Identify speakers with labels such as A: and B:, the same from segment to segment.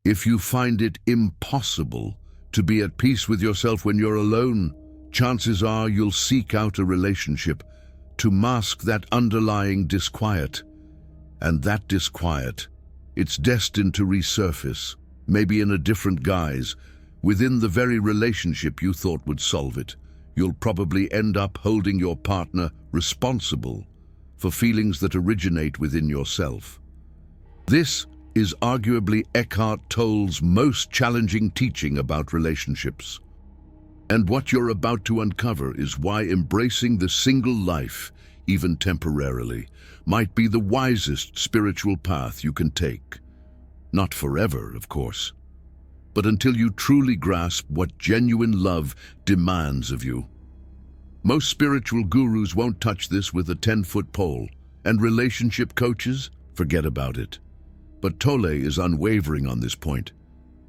A: If you find it impossible to be at peace with yourself when you're alone, chances are you'll seek out a relationship to mask that underlying disquiet. And that disquiet, it's destined to resurface, maybe in a different guise, within the very relationship you thought would solve it. You'll probably end up holding your partner responsible for feelings that originate within yourself. This is arguably Eckhart Tolle's most challenging teaching about relationships. And what you're about to uncover is why embracing the single life, even temporarily, might be the wisest spiritual path you can take. Not forever, of course, but until you truly grasp what genuine love demands of you. Most spiritual gurus won't touch this with a 10-foot pole, and relationship coaches, forget about it. But Tolle is unwavering on this point.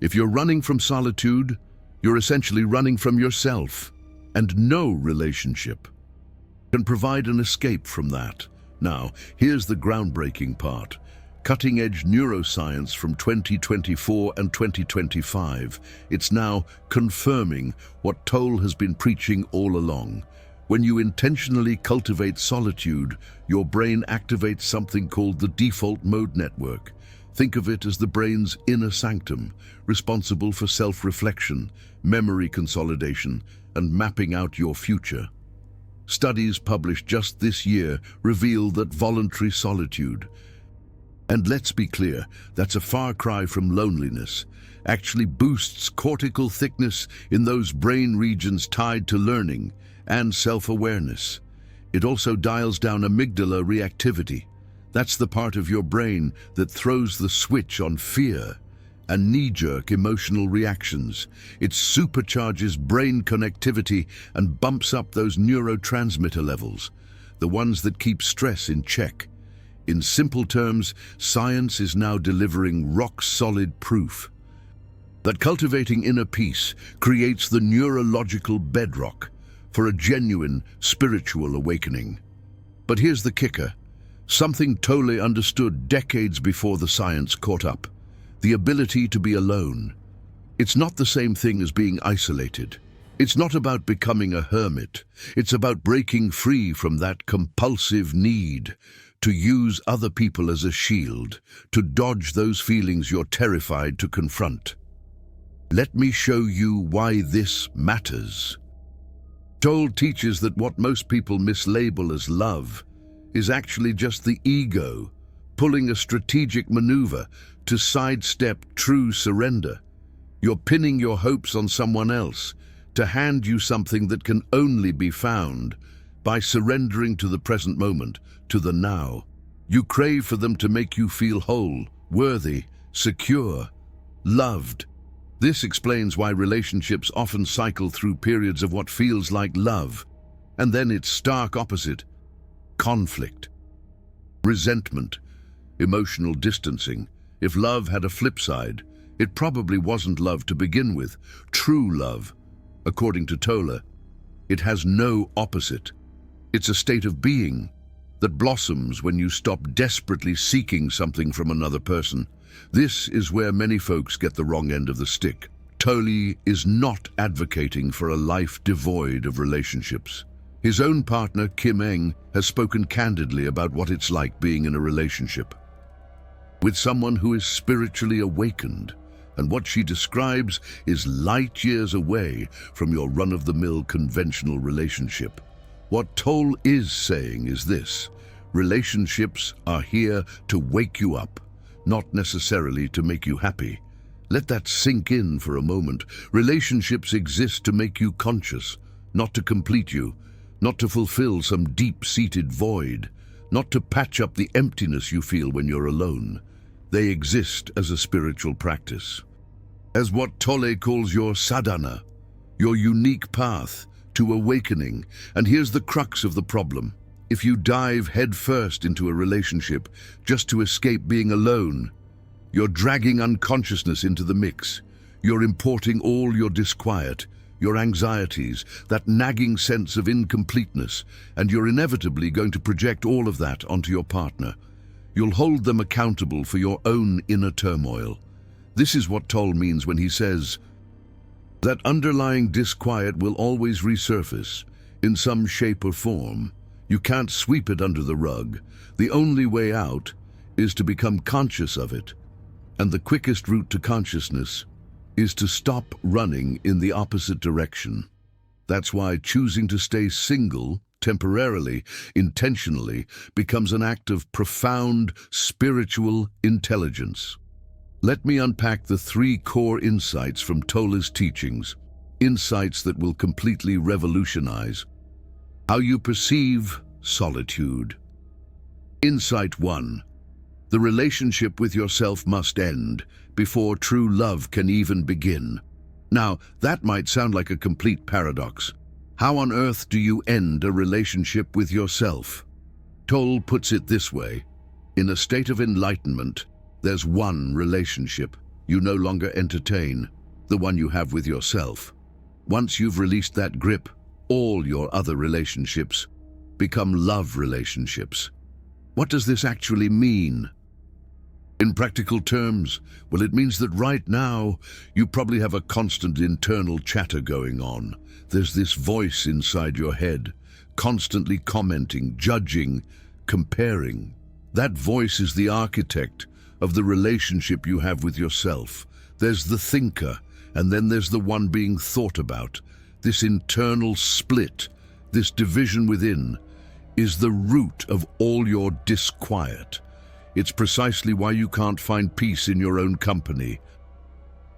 A: If you're running from solitude, you're essentially running from yourself, and no relationship can provide an escape from that. Now, here's the groundbreaking part. Cutting-edge neuroscience from 2024 and 2025. It's now confirming what Tolle has been preaching all along. When you intentionally cultivate solitude, your brain activates something called the default mode network. Think of it as the brain's inner sanctum, responsible for self-reflection, memory consolidation, and mapping out your future. Studies published just this year reveal that voluntary solitude, and let's be clear, that's a far cry from loneliness, actually boosts cortical thickness in those brain regions tied to learning and self-awareness. It also dials down amygdala reactivity. That's the part of your brain that throws the switch on fear and knee-jerk emotional reactions. It supercharges brain connectivity and bumps up those neurotransmitter levels, the ones that keep stress in check. In simple terms, science is now delivering rock-solid proof that cultivating inner peace creates the neurological bedrock for a genuine spiritual awakening. But here's the kicker. Something Tolle understood decades before the science caught up: the ability to be alone. It's not the same thing as being isolated. It's not about becoming a hermit. It's about breaking free from that compulsive need to use other people as a shield, to dodge those feelings you're terrified to confront. Let me show you why this matters. Tolle teaches that what most people mislabel as love is actually just the ego pulling a strategic maneuver to sidestep true surrender. You're pinning your hopes on someone else to hand you something that can only be found by surrendering to the present moment, to the now. You crave for them to make you feel whole, worthy, secure, loved. This explains why relationships often cycle through periods of what feels like love, and then its stark opposite: conflict, resentment, emotional distancing. If love had a flip side, it probably wasn't love to begin with. True love, according to Tolle, it has no opposite. It's a state of being that blossoms when you stop desperately seeking something from another person. This is where many folks get the wrong end of the stick. Tolle is not advocating for a life devoid of relationships. His own partner, Kim Eng, has spoken candidly about what it's like being in a relationship with someone who is spiritually awakened, and what she describes is light years away from your run-of-the-mill conventional relationship. What Tolle is saying is this: relationships are here to wake you up, not necessarily to make you happy. Let that sink in for a moment. Relationships exist to make you conscious, not to complete you, not to fulfill some deep-seated void, not to patch up the emptiness you feel when you're alone. They exist as a spiritual practice, as what Tolle calls your sadhana, your unique path to awakening. And here's the crux of the problem. If you dive headfirst into a relationship just to escape being alone, you're dragging unconsciousness into the mix. You're importing all your disquiet, your anxieties, that nagging sense of incompleteness, and you're inevitably going to project all of that onto your partner. You'll hold them accountable for your own inner turmoil. This is what Tolle means when he says that underlying disquiet will always resurface in some shape or form. You can't sweep it under the rug. The only way out is to become conscious of it. And the quickest route to consciousness is to stop running in the opposite direction. That's why choosing to stay single, temporarily, intentionally, becomes an act of profound spiritual intelligence. Let me unpack the 3 core insights from Tolle's teachings, insights that will completely revolutionize how you perceive solitude. Insight 1. The relationship with yourself must end before true love can even begin. Now, that might sound like a complete paradox. How on earth do you end a relationship with yourself? Tolle puts it this way: in a state of enlightenment, there's one relationship you no longer entertain, the one you have with yourself. Once you've released that grip, all your other relationships become love relationships. What does this actually mean? In practical terms, well, it means that right now, you probably have a constant internal chatter going on. There's this voice inside your head, constantly commenting, judging, comparing. That voice is the architect of the relationship you have with yourself. There's the thinker, and then there's the one being thought about. This internal split, this division within, is the root of all your disquiet. It's precisely why you can't find peace in your own company.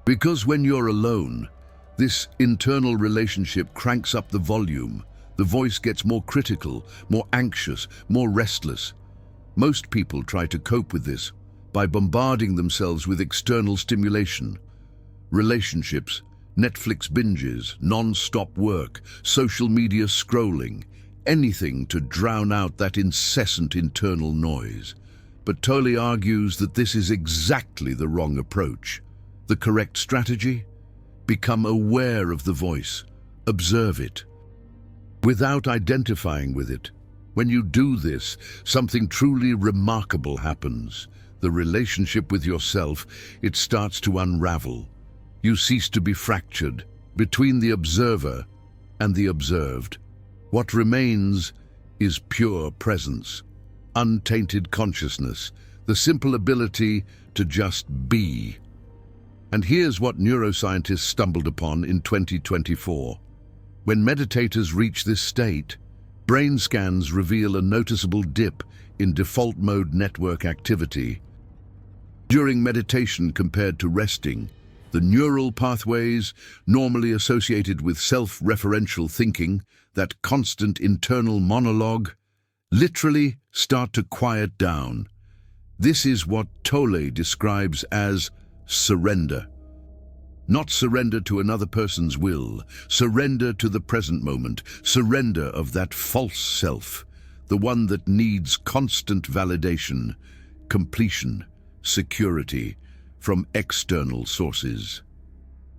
A: Because when you're alone, this internal relationship cranks up the volume. The voice gets more critical, more anxious, more restless. Most people try to cope with this by bombarding themselves with external stimulation. Relationships, Netflix binges, non-stop work, social media scrolling, anything to drown out that incessant internal noise. But Tolle argues that this is exactly the wrong approach. The correct strategy? Become aware of the voice. Observe it, without identifying with it. When you do this, something truly remarkable happens. The relationship with yourself, it starts to unravel. You cease to be fractured between the observer and the observed. What remains is pure presence, untainted consciousness, the simple ability to just be. And here's what neuroscientists stumbled upon in 2024. When meditators reach this state, brain scans reveal a noticeable dip in default mode network activity. During meditation compared to resting, the neural pathways normally associated with self-referential thinking, that constant internal monologue, literally start to quiet down. This is what Tolle describes as surrender. Not surrender to another person's will, surrender to the present moment, surrender of that false self, the one that needs constant validation, completion, security from external sources.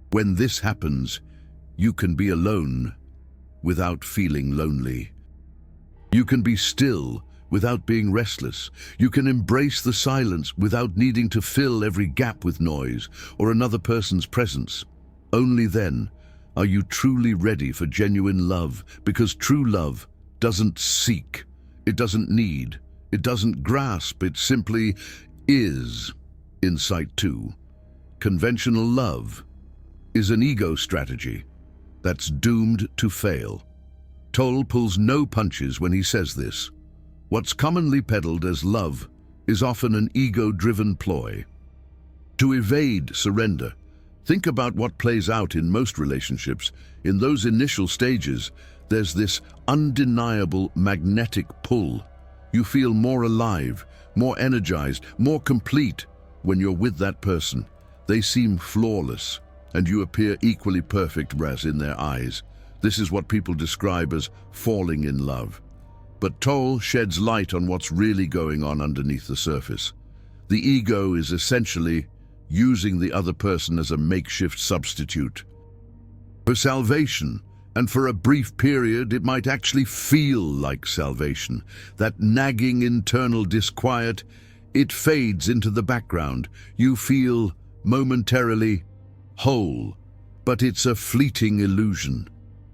A: When this happens, you can be alone without feeling lonely. You can be still without being restless. You can embrace the silence without needing to fill every gap with noise or another person's presence. Only then are you truly ready for genuine love, because true love doesn't seek, it doesn't need, it doesn't grasp, it simply is. Insight 2. Conventional love is an ego strategy that's doomed to fail. Tolle pulls no punches when he says this. What's commonly peddled as love is often an ego-driven ploy. To evade surrender, think about what plays out in most relationships. In those initial stages, there's this undeniable magnetic pull. You feel more alive, more energized, more complete when you're with that person. They seem flawless, and you appear equally perfect as in their eyes. This is what people describe as falling in love. But Tolle sheds light on what's really going on underneath the surface. The ego is essentially using the other person as a makeshift substitute for salvation, and for a brief period it might actually feel like salvation. That nagging internal disquiet, it fades into the background. You feel momentarily whole, but it's a fleeting illusion.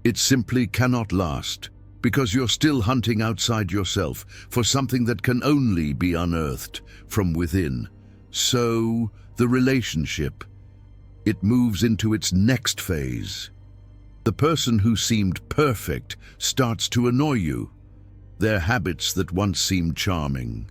A: It simply cannot last, because you're still hunting outside yourself for something that can only be unearthed from within. So, the relationship, it moves into its next phase. The person who seemed perfect starts to annoy you. Their habits that once seemed charming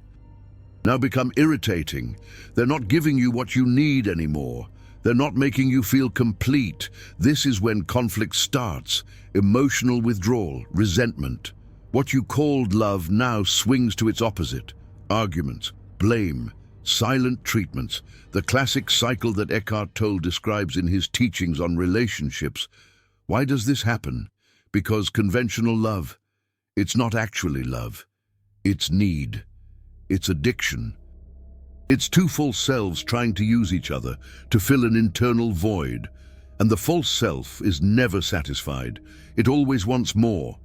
A: now become irritating. They're not giving you what you need anymore. They're not making you feel complete. This is when conflict starts. Emotional withdrawal, resentment. What you called love now swings to its opposite. Arguments, blame, silent treatments. The classic cycle that Eckhart Tolle describes in his teachings on relationships. Why does this happen? Because conventional love, it's not actually love. It's need. It's addiction. It's two false selves trying to use each other to fill an internal void. And the false self is never satisfied. It always wants more.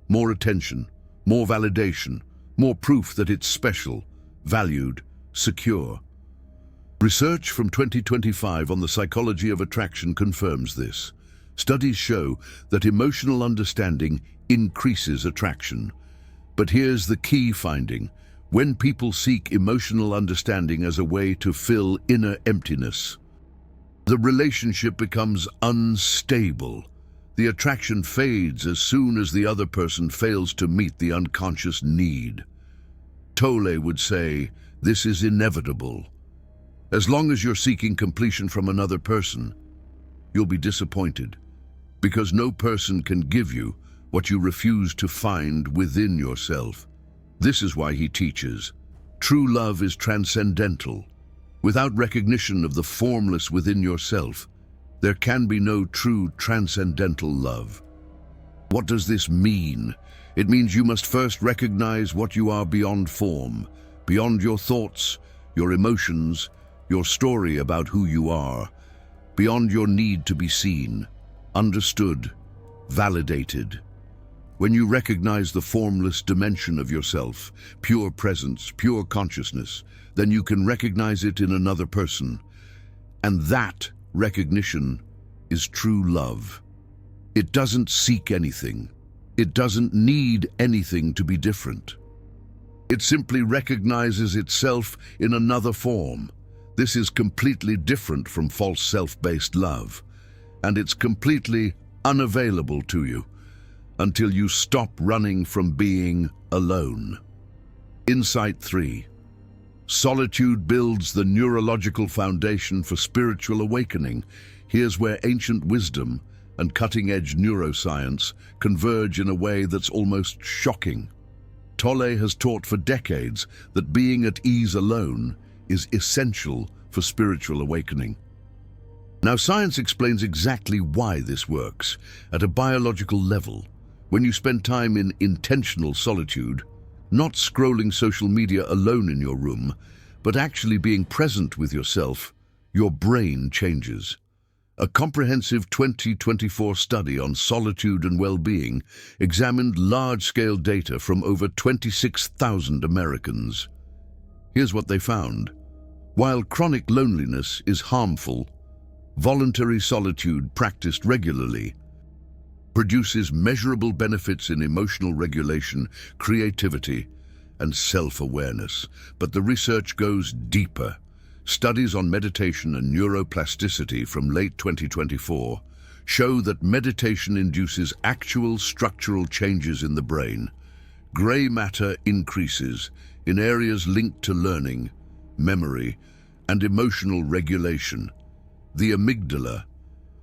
A: More attention, more validation, more proof that it's special, valued, secure. Research from 2025 on the psychology of attraction confirms this. Studies show that emotional understanding increases attraction. But here's the key finding. When people seek emotional understanding as a way to fill inner emptiness, the relationship becomes unstable. The attraction fades as soon as the other person fails to meet the unconscious need. Tolle would say, this is inevitable. As long as you're seeking completion from another person, you'll be disappointed, because no person can give you what you refuse to find within yourself. This is why he teaches, true love is transcendental. Without recognition of the formless within yourself, there can be no true transcendental love. What does this mean? It means you must first recognize what you are beyond form, beyond your thoughts, your emotions, your story about who you are, beyond your need to be seen, understood, validated. When you recognize the formless dimension of yourself, pure presence, pure consciousness, then you can recognize it in another person. And that recognition is true love. It doesn't seek anything. It doesn't need anything to be different. It simply recognizes itself in another form. This is completely different from false self-based love, and it's completely unavailable to you until you stop running from being alone. Insight 3. Solitude builds the neurological foundation for spiritual awakening. Here's where ancient wisdom and cutting-edge neuroscience converge in a way that's almost shocking. Tolle has taught for decades that being at ease alone is essential for spiritual awakening. Now, science explains exactly why this works. At a biological level, when you spend time in intentional solitude, not scrolling social media alone in your room, but actually being present with yourself, your brain changes. A comprehensive 2024 study on solitude and well-being examined large-scale data from over 26,000 Americans. Here's what they found. While chronic loneliness is harmful, voluntary solitude practiced regularly produces measurable benefits in emotional regulation, creativity, and self-awareness. But the research goes deeper. Studies on meditation and neuroplasticity from late 2024 show that meditation induces actual structural changes in the brain. Gray matter increases in areas linked to learning, memory, and emotional regulation. The amygdala,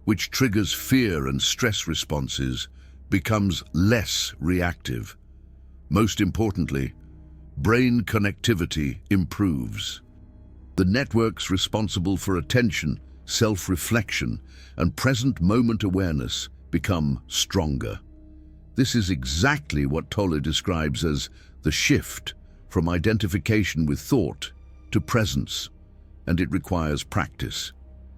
A: which triggers fear and stress responses, becomes less reactive. Most importantly, brain connectivity improves. The networks responsible for attention, self-reflection, and present moment awareness become stronger. This is exactly what Tolle describes as the shift from identification with thought to presence, and it requires practice.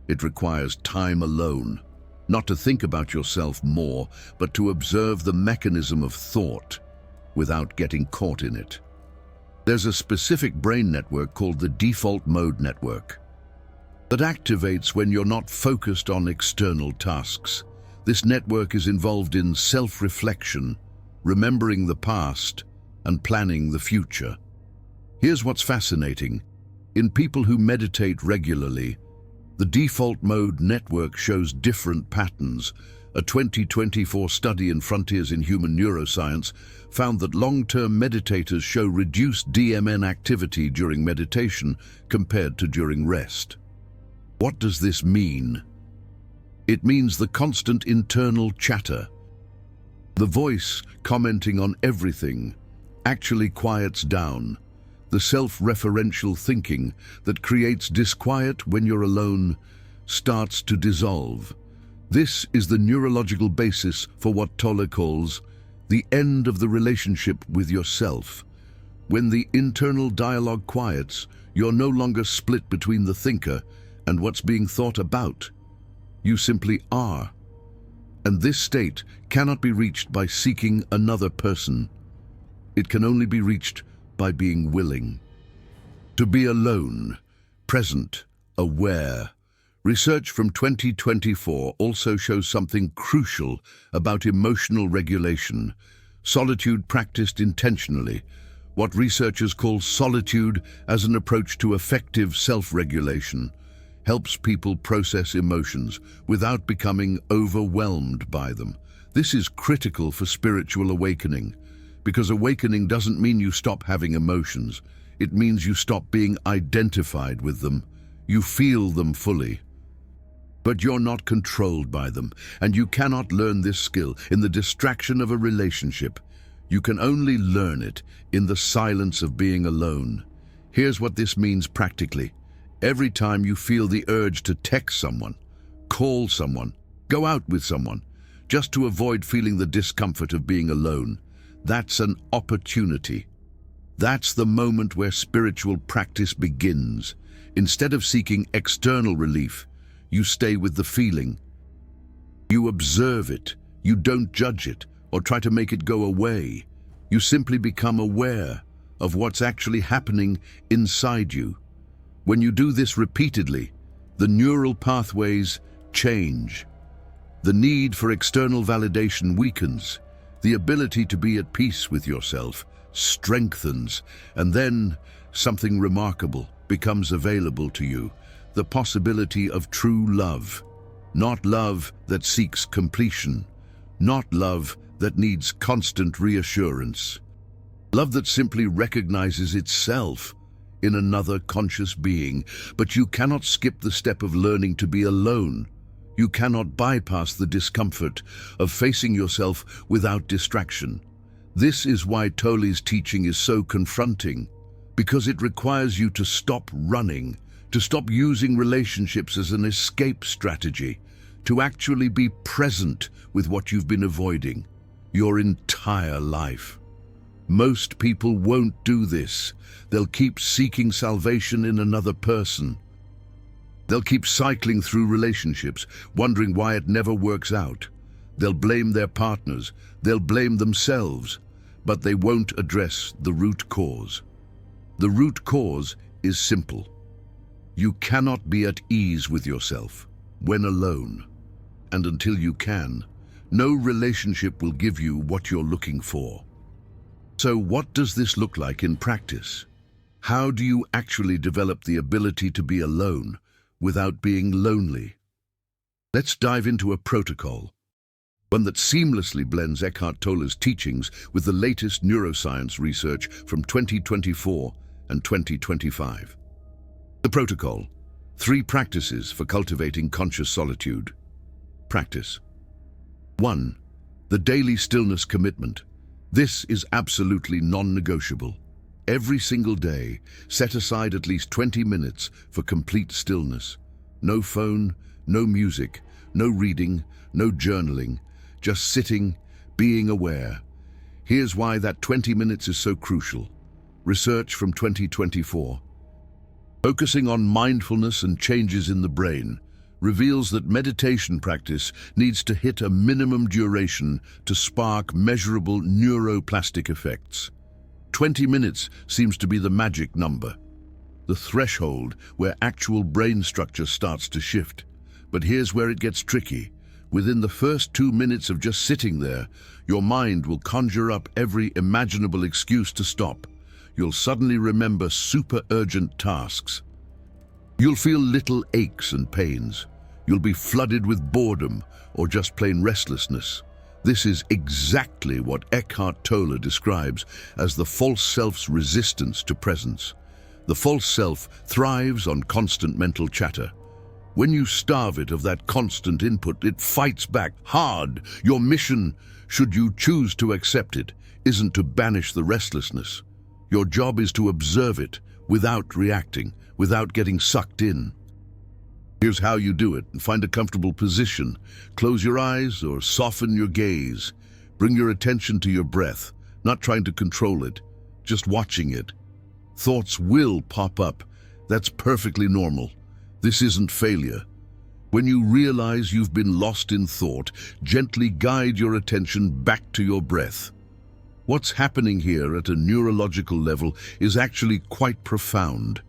A: It requires time alone, not to think about yourself more, but to observe the mechanism of thought without getting caught in it. There's a specific brain network called the default mode network. that activates when you're not focused on external tasks. This network is involved in self-reflection, remembering the past, and planning the future. Here's what's fascinating. In people who meditate regularly, the default mode network shows different patterns. A 2024 study in Frontiers in Human Neuroscience found that long-term meditators show reduced DMN activity during meditation compared to during rest. What does this mean? It means the constant internal chatter, the voice commenting on everything, actually quiets down. The self-referential thinking that creates disquiet when you're alone starts to dissolve. This is the neurological basis for what Tolle calls the end of the relationship with yourself. When the internal dialogue quiets, you're no longer split between the thinker and what's being thought about. You simply are. And this state cannot be reached by seeking another person. It can only be reached by being willing to be alone, present, aware. Research from 2024 also shows something crucial about emotional regulation. Solitude practiced intentionally, what researchers call solitude as an approach to effective self-regulation, helps people process emotions without becoming overwhelmed by them. This is critical for spiritual awakening, because awakening doesn't mean you stop having emotions. It means you stop being identified with them. You feel them fully. But you're not controlled by them, and you cannot learn this skill in the distraction of a relationship. You can only learn it in the silence of being alone. Here's what this means practically. Every time you feel the urge to text someone, call someone, go out with someone, just to avoid feeling the discomfort of being alone, that's an opportunity. That's the moment where spiritual practice begins. Instead of seeking external relief, you stay with the feeling. You observe it. You don't judge it or try to make it go away. You simply become aware of what's actually happening inside you. When you do this repeatedly, the neural pathways change. The need for external validation weakens. The ability to be at peace with yourself strengthens, and then something remarkable becomes available to you. The possibility of true love. Not love that seeks completion. Not love that needs constant reassurance. Love that simply recognizes itself in another conscious being. But you cannot skip the step of learning to be alone. You cannot bypass the discomfort of facing yourself without distraction. This is why Tolle's teaching is so confronting, because it requires you to stop running, to stop using relationships as an escape strategy, to actually be present with what you've been avoiding your entire life. Most people won't do this. They'll keep seeking salvation in another person. They'll keep cycling through relationships, wondering why it never works out. They'll blame their partners. They'll blame themselves, but they won't address the root cause. The root cause is simple. You cannot be at ease with yourself when alone. And until you can, no relationship will give you what you're looking for. So what does this look like in practice? How do you actually develop the ability to be alone without being lonely? Let's dive into a protocol, one that seamlessly blends Eckhart Tolle's teachings with the latest neuroscience research from 2024 and 2025. The protocol: 3 practices for cultivating conscious solitude. Practice 1. The daily stillness commitment. This is absolutely non-negotiable. Every single day, set aside at least 20 minutes for complete stillness. No phone, no music, no reading, no journaling, just sitting, being aware. Here's why that 20 minutes is so crucial. Research from 2024, focusing on mindfulness and changes in the brain, reveals that meditation practice needs to hit a minimum duration to spark measurable neuroplastic effects. 20 minutes seems to be the magic number. the threshold where actual brain structure starts to shift. But here's where it gets tricky. Within the first 2 minutes of just sitting there, your mind will conjure up every imaginable excuse to stop. You'll suddenly remember super urgent tasks. You'll feel little aches and pains. You'll be flooded with boredom or just plain restlessness. This is exactly what Eckhart Tolle describes as the false self's resistance to presence. The false self thrives on constant mental chatter. When you starve it of that constant input, it fights back hard. Your mission, should you choose to accept it, isn't to banish the restlessness. Your job is to observe it without reacting, without getting sucked in. Here's how you do it. Find a comfortable position. Close your eyes or soften your gaze. Bring your attention to your breath, not trying to control it, just watching it. Thoughts will pop up. That's perfectly normal. This isn't failure. When you realize you've been lost in thought, gently guide your attention back to your breath. What's happening here at a neurological level is actually quite profound.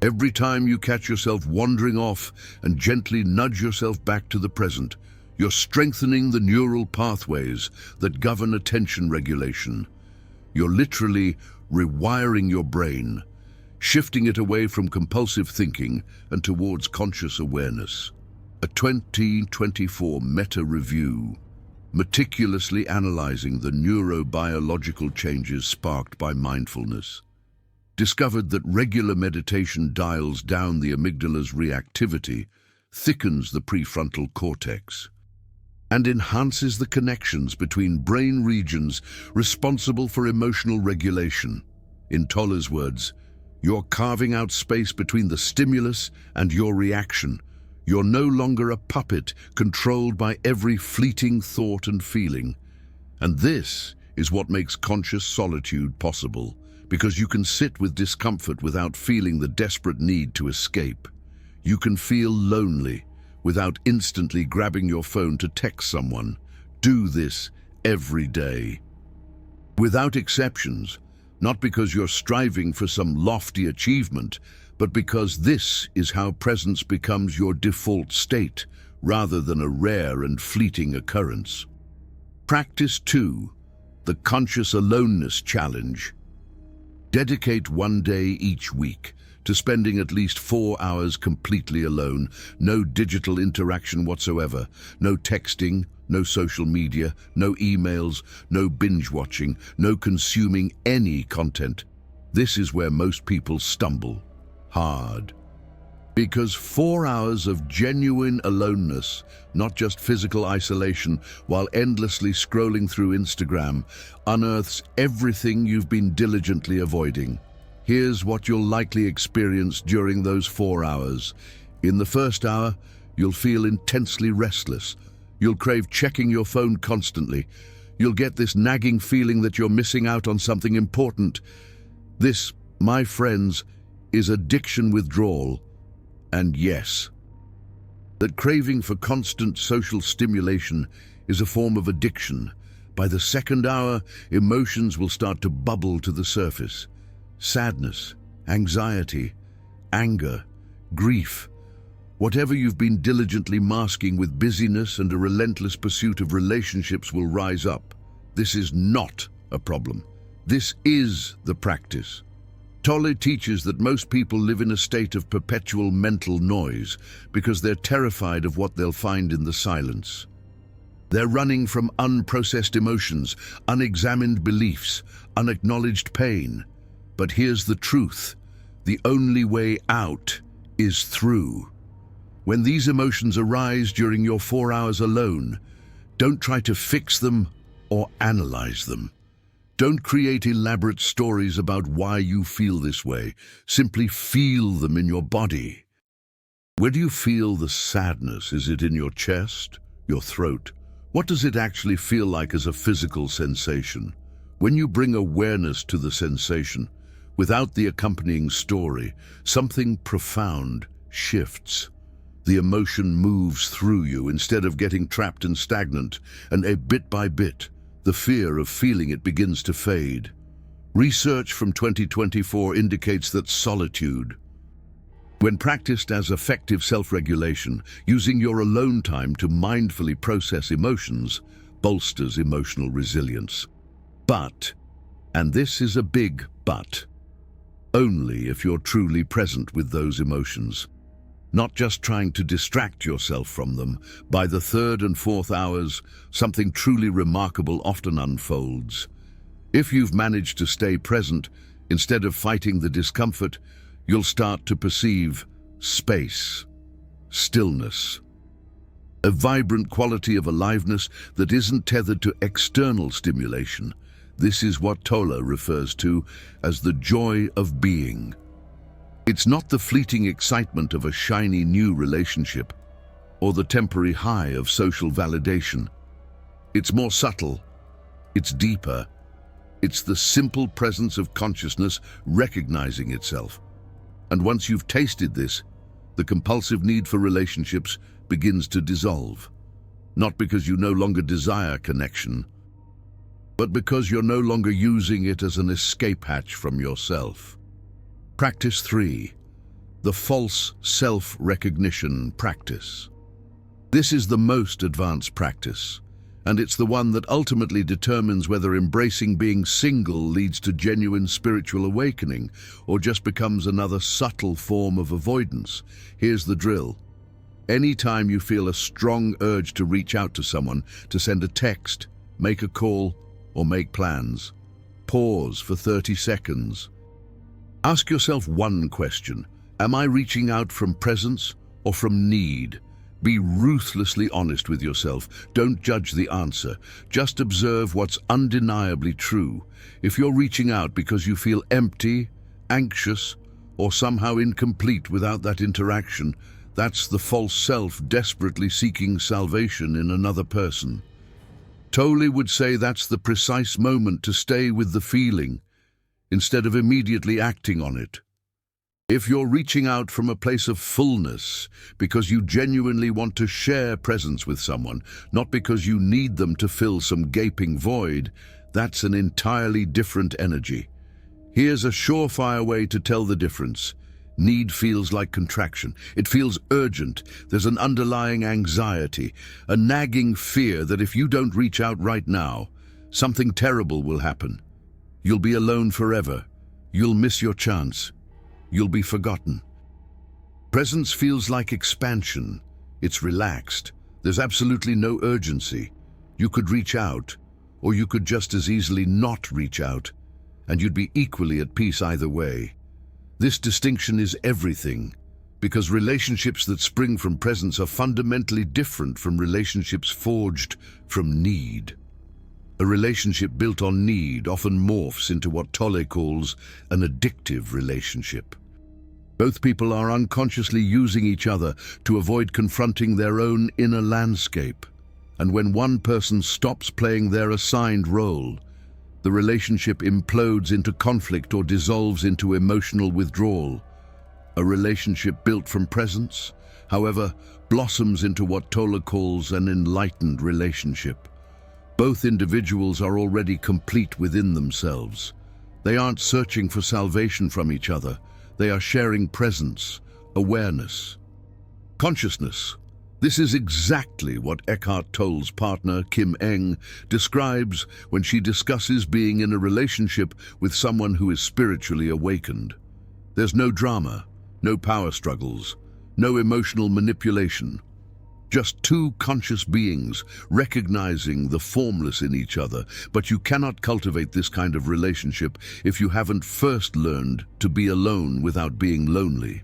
A: Every time you catch yourself wandering off and gently nudge yourself back to the present, you're strengthening the neural pathways that govern attention regulation. You're literally rewiring your brain, shifting it away from compulsive thinking and towards conscious awareness. A 2024 meta-review, meticulously analyzing the neurobiological changes sparked by mindfulness, discovered that regular meditation dials down the amygdala's reactivity, thickens the prefrontal cortex, and enhances the connections between brain regions responsible for emotional regulation. In Tolle's words, you're carving out space between the stimulus and your reaction. You're no longer a puppet controlled by every fleeting thought and feeling. And this is what makes conscious solitude possible, because you can sit with discomfort without feeling the desperate need to escape. You can feel lonely without instantly grabbing your phone to text someone. Do this every day. Without exceptions, not because you're striving for some lofty achievement, but because this is how presence becomes your default state, rather than a rare and fleeting occurrence. Practice 2, the Conscious Aloneness Challenge. Dedicate 1 day each week to spending at least 4 hours completely alone, no digital interaction whatsoever, no texting, no social media, no emails, no binge watching, no consuming any content. This is where most people stumble hard. Because 4 hours of genuine aloneness, not just physical isolation, while endlessly scrolling through Instagram, unearths everything you've been diligently avoiding. Here's what you'll likely experience during those 4 hours. In the first hour, you'll feel intensely restless. You'll crave checking your phone constantly. You'll get this nagging feeling that you're missing out on something important. This, my friends, is addiction withdrawal. And yes, that craving for constant social stimulation is a form of addiction. By the second hour, emotions will start to bubble to the surface. Sadness, anxiety, anger, grief. Whatever you've been diligently masking with busyness and a relentless pursuit of relationships will rise up. This is not a problem. This is the practice. Tolle teaches that most people live in a state of perpetual mental noise because they're terrified of what they'll find in the silence. They're running from unprocessed emotions, unexamined beliefs, unacknowledged pain. But here's the truth. The only way out is through. When these emotions arise during your 4 hours alone, don't try to fix them or analyze them. Don't create elaborate stories about why you feel this way. Simply feel them in your body. Where do you feel the sadness? Is it in your chest, your throat? What does it actually feel like as a physical sensation? When you bring awareness to the sensation, without the accompanying story, something profound shifts. The emotion moves through you instead of getting trapped and stagnant, and bit by bit, the fear of feeling it begins to fade. Research from 2024 indicates that solitude, when practiced as effective self-regulation, using your alone time to mindfully process emotions, bolsters emotional resilience. But, and this is a big but, only if you're truly present with those emotions, not just trying to distract yourself from them. By the third and fourth hours, something truly remarkable often unfolds. If you've managed to stay present, instead of fighting the discomfort, you'll start to perceive space, stillness, a vibrant quality of aliveness that isn't tethered to external stimulation. This is what Tolle refers to as the joy of being. It's not the fleeting excitement of a shiny new relationship or the temporary high of social validation. It's more subtle, it's deeper. It's the simple presence of consciousness recognizing itself. And once you've tasted this, the compulsive need for relationships begins to dissolve. Not because you no longer desire connection, but because you're no longer using it as an escape hatch from yourself. Practice 3. The false self-recognition practice. This is the most advanced practice, and it's the one that ultimately determines whether embracing being single leads to genuine spiritual awakening or just becomes another subtle form of avoidance. Here's the drill. Anytime you feel a strong urge to reach out to someone, to send a text, make a call, or make plans, pause for 30 seconds. Ask yourself one question. Am I reaching out from presence or from need? Be ruthlessly honest with yourself. Don't judge the answer. Just observe what's undeniably true. If you're reaching out because you feel empty, anxious, or somehow incomplete without that interaction, that's the false self desperately seeking salvation in another person. Tolle would say that's the precise moment to stay with the feeling, instead of immediately acting on it. If you're reaching out from a place of fullness, because you genuinely want to share presence with someone, not because you need them to fill some gaping void, that's an entirely different energy. Here's a surefire way to tell the difference. Need feels like contraction. It feels urgent. There's an underlying anxiety, a nagging fear that if you don't reach out right now, something terrible will happen. You'll be alone forever. You'll miss your chance. You'll be forgotten. Presence feels like expansion. It's relaxed. There's absolutely no urgency. You could reach out, or you could just as easily not reach out, and you'd be equally at peace either way. This distinction is everything, because relationships that spring from presence are fundamentally different from relationships forged from need. A relationship built on need often morphs into what Tolle calls an addictive relationship. Both people are unconsciously using each other to avoid confronting their own inner landscape. And when one person stops playing their assigned role, the relationship implodes into conflict or dissolves into emotional withdrawal. A relationship built from presence, however, blossoms into what Tolle calls an enlightened relationship. Both individuals are already complete within themselves. They aren't searching for salvation from each other. They are sharing presence, awareness, consciousness. This is exactly what Eckhart Tolle's partner, Kim Eng, describes when she discusses being in a relationship with someone who is spiritually awakened. There's no drama, no power struggles, no emotional manipulation. Just two conscious beings recognizing the formless in each other. But you cannot cultivate this kind of relationship if you haven't first learned to be alone without being lonely.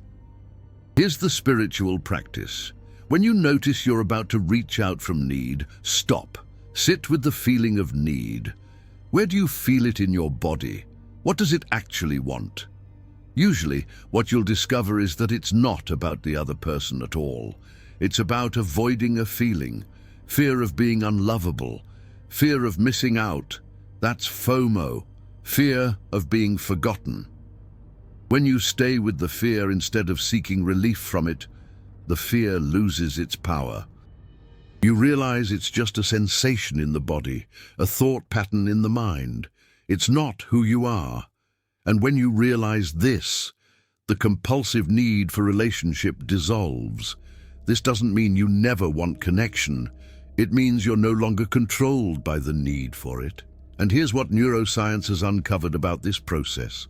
A: Here's the spiritual practice. When you notice you're about to reach out from need, stop. Sit with the feeling of need. Where do you feel it in your body? What does it actually want? Usually, what you'll discover is that it's not about the other person at all. It's about avoiding a feeling, fear of being unlovable, fear of missing out. That's FOMO, fear of being forgotten. When you stay with the fear instead of seeking relief from it, the fear loses its power. You realize it's just a sensation in the body, a thought pattern in the mind. It's not who you are. And when you realize this, the compulsive need for relationship dissolves. This doesn't mean you never want connection. It means you're no longer controlled by the need for it. And here's what neuroscience has uncovered about this process.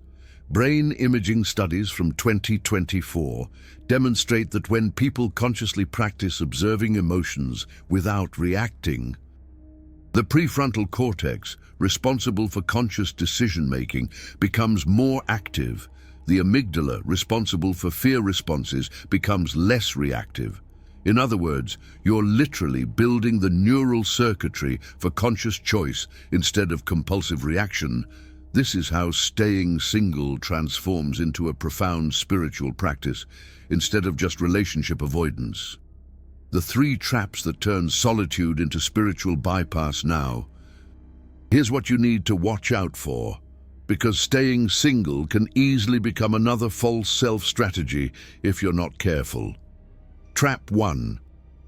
A: Brain imaging studies from 2024 demonstrate that when people consciously practice observing emotions without reacting, the prefrontal cortex, responsible for conscious decision-making, becomes more active. The amygdala, responsible for fear responses, becomes less reactive. In other words, you're literally building the neural circuitry for conscious choice instead of compulsive reaction. This is how staying single transforms into a profound spiritual practice, instead of just relationship avoidance. The 3 traps that turn solitude into spiritual bypass now. Here's what you need to watch out for, because staying single can easily become another false self strategy if you're not careful. Trap 1.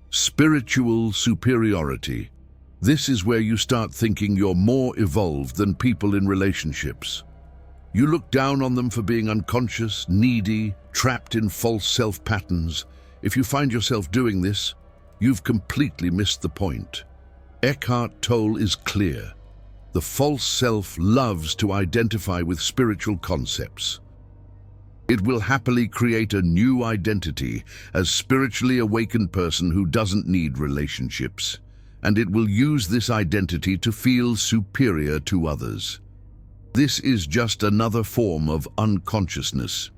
A: Spiritual superiority. This is where you start thinking you're more evolved than people in relationships. You look down on them for being unconscious, needy, trapped in false self patterns. If you find yourself doing this, you've completely missed the point. Eckhart Tolle is clear. The false self loves to identify with spiritual concepts. It will happily create a new identity as spiritually awakened person who doesn't need relationships, and it will use this identity to feel superior to others. This is just another form of unconsciousness.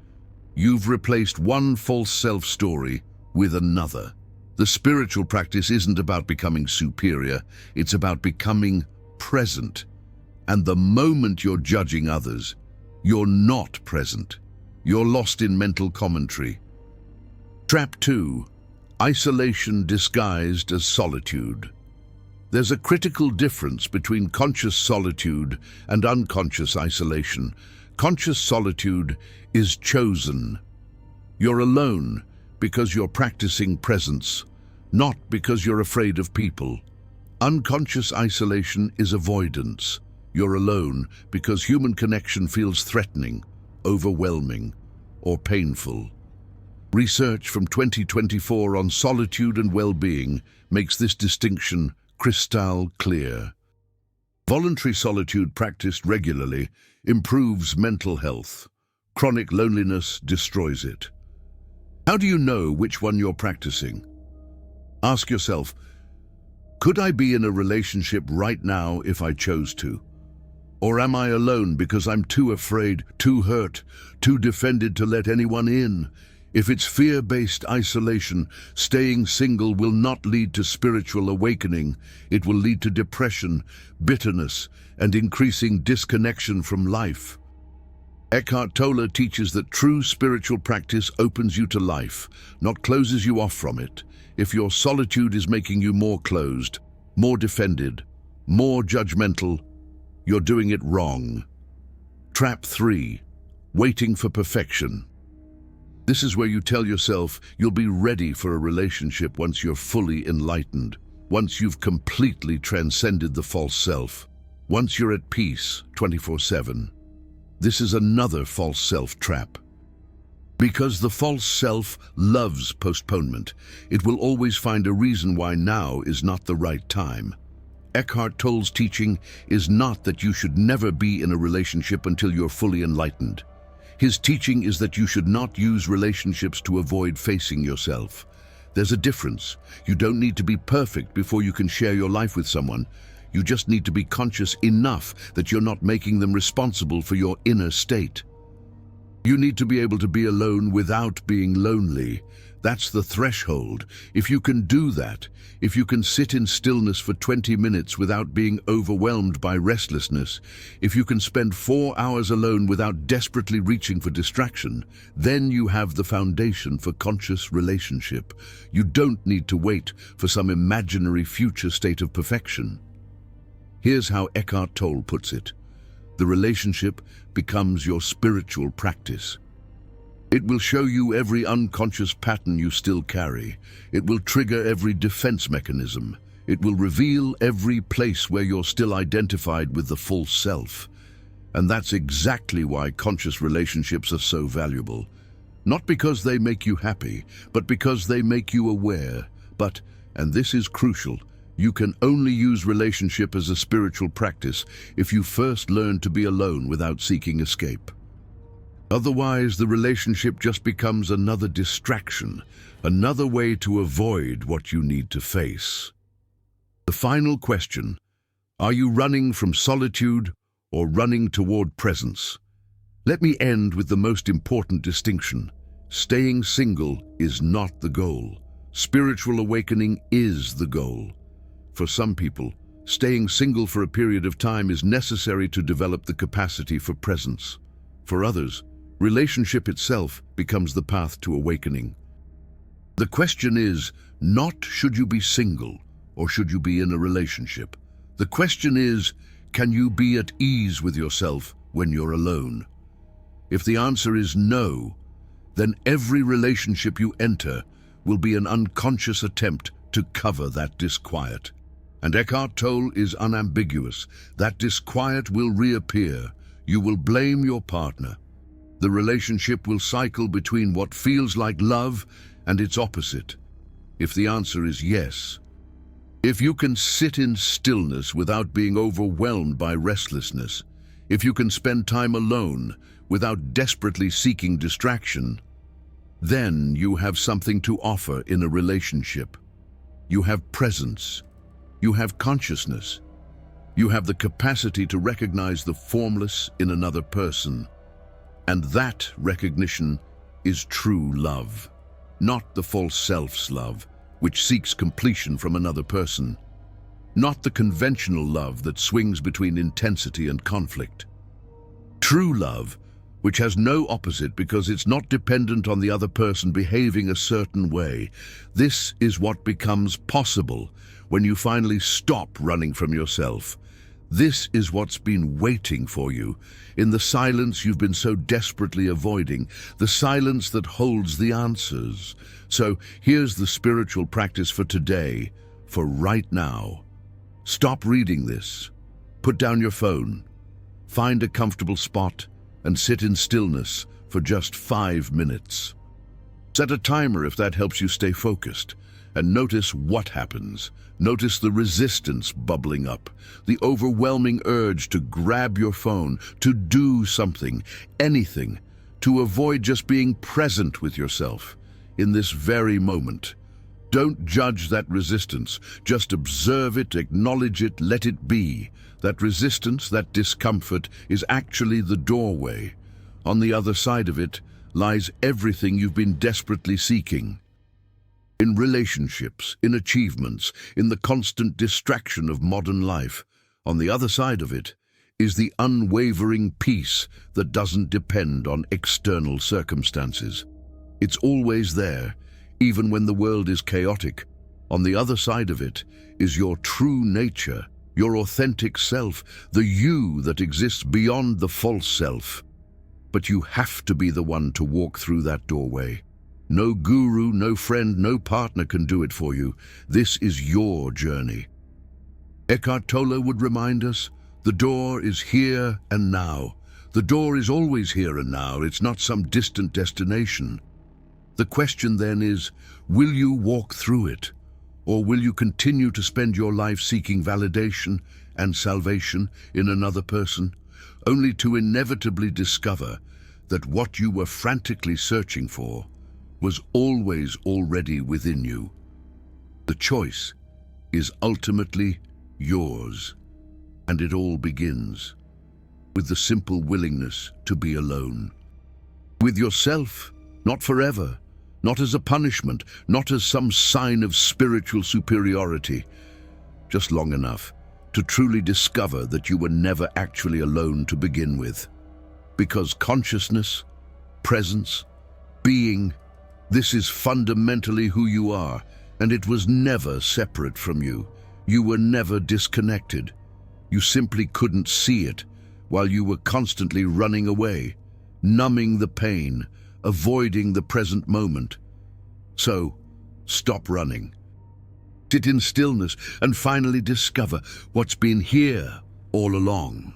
A: You've replaced one false self story with another. The spiritual practice isn't about becoming superior, it's about becoming present. And the moment you're judging others, you're not present. You're lost in mental commentary. Trap 2. Isolation disguised as solitude. There's a critical difference between conscious solitude and unconscious isolation. Conscious solitude is chosen. You're alone because you're practicing presence, not because you're afraid of people. Unconscious isolation is avoidance. You're alone because human connection feels threatening, overwhelming, or painful. Research from 2024 on solitude and well-being makes this distinction crystal clear. Voluntary solitude practiced regularly improves mental health. Chronic loneliness destroys it. How do you know which one you're practicing? Ask yourself, could I be in a relationship right now if I chose to? Or am I alone because I'm too afraid, too hurt, too defended to let anyone in? If it's fear-based isolation, staying single will not lead to spiritual awakening. It will lead to depression, bitterness, and increasing disconnection from life. Eckhart Tolle teaches that true spiritual practice opens you to life, not closes you off from it. If your solitude is making you more closed, more defended, more judgmental, you're doing it wrong. Trap 3. Waiting for perfection. This is where you tell yourself you'll be ready for a relationship once you're fully enlightened, once you've completely transcended the false self, once you're at peace 24/7. This is another false self trap. Because the false self loves postponement, it will always find a reason why now is not the right time. Eckhart Tolle's teaching is not that you should never be in a relationship until you're fully enlightened. His teaching is that you should not use relationships to avoid facing yourself. There's a difference. You don't need to be perfect before you can share your life with someone. You just need to be conscious enough that you're not making them responsible for your inner state. You need to be able to be alone without being lonely. That's the threshold. If you can do that, if you can sit in stillness for 20 minutes without being overwhelmed by restlessness, if you can spend 4 hours alone without desperately reaching for distraction, then you have the foundation for conscious relationship. You don't need to wait for some imaginary future state of perfection. Here's how Eckhart Tolle puts it. The relationship becomes your spiritual practice. It will show you every unconscious pattern you still carry. It will trigger every defense mechanism. It will reveal every place where you're still identified with the false self. And that's exactly why conscious relationships are so valuable. Not because they make you happy, but because they make you aware. But, and this is crucial, you can only use relationship as a spiritual practice if you first learn to be alone without seeking escape. Otherwise, the relationship just becomes another distraction, another way to avoid what you need to face. The final question: are you running from solitude or running toward presence? Let me end with the most important distinction. Staying single is not the goal. Spiritual awakening is the goal. For some people, staying single for a period of time is necessary to develop the capacity for presence. For others, relationship itself becomes the path to awakening. The question is not should you be single or should you be in a relationship. The question is, can you be at ease with yourself when you're alone? If the answer is no, then every relationship you enter will be an unconscious attempt to cover that disquiet. And Eckhart Tolle is unambiguous. That disquiet will reappear. You will blame your partner. The relationship will cycle between what feels like love and its opposite. If the answer is yes, if you can sit in stillness without being overwhelmed by restlessness, if you can spend time alone without desperately seeking distraction, then you have something to offer in a relationship. You have presence. You have consciousness. You have the capacity to recognize the formless in another person. And that recognition is true love, not the false self's love, which seeks completion from another person, not the conventional love that swings between intensity and conflict. True love, which has no opposite because it's not dependent on the other person behaving a certain way. This is what becomes possible when you finally stop running from yourself. This is what's been waiting for you, in the silence you've been so desperately avoiding, the silence that holds the answers. So here's the spiritual practice for today, for right now. Stop reading this. Put down your phone. Find a comfortable spot and sit in stillness for just 5 minutes. Set a timer if that helps you stay focused, and notice what happens. Notice the resistance bubbling up, the overwhelming urge to grab your phone, to do something, anything, to avoid just being present with yourself in this very moment. Don't judge that resistance. Just observe it, acknowledge it, let it be. That resistance, that discomfort, is actually the doorway. On the other side of it lies everything you've been desperately seeking. In relationships, in achievements, in the constant distraction of modern life, on the other side of it is the unwavering peace that doesn't depend on external circumstances. It's always there, even when the world is chaotic. On the other side of it is your true nature, your authentic self, the you that exists beyond the false self. But you have to be the one to walk through that doorway. No guru, no friend, no partner can do it for you. This is your journey. Eckhart Tolle would remind us, the door is here and now. The door is always here and now. It's not some distant destination. The question then is, will you walk through it? Or will you continue to spend your life seeking validation and salvation in another person, only to inevitably discover that what you were frantically searching for was always already within you? The choice is ultimately yours, and it all begins with the simple willingness to be alone. With yourself, not forever, not as a punishment, not as some sign of spiritual superiority, just long enough to truly discover that you were never actually alone to begin with. Because consciousness, presence, being, this is fundamentally who you are, and it was never separate from you. You were never disconnected. You simply couldn't see it while you were constantly running away, numbing the pain, avoiding the present moment. So, stop running. Sit in stillness and finally discover what's been here all along.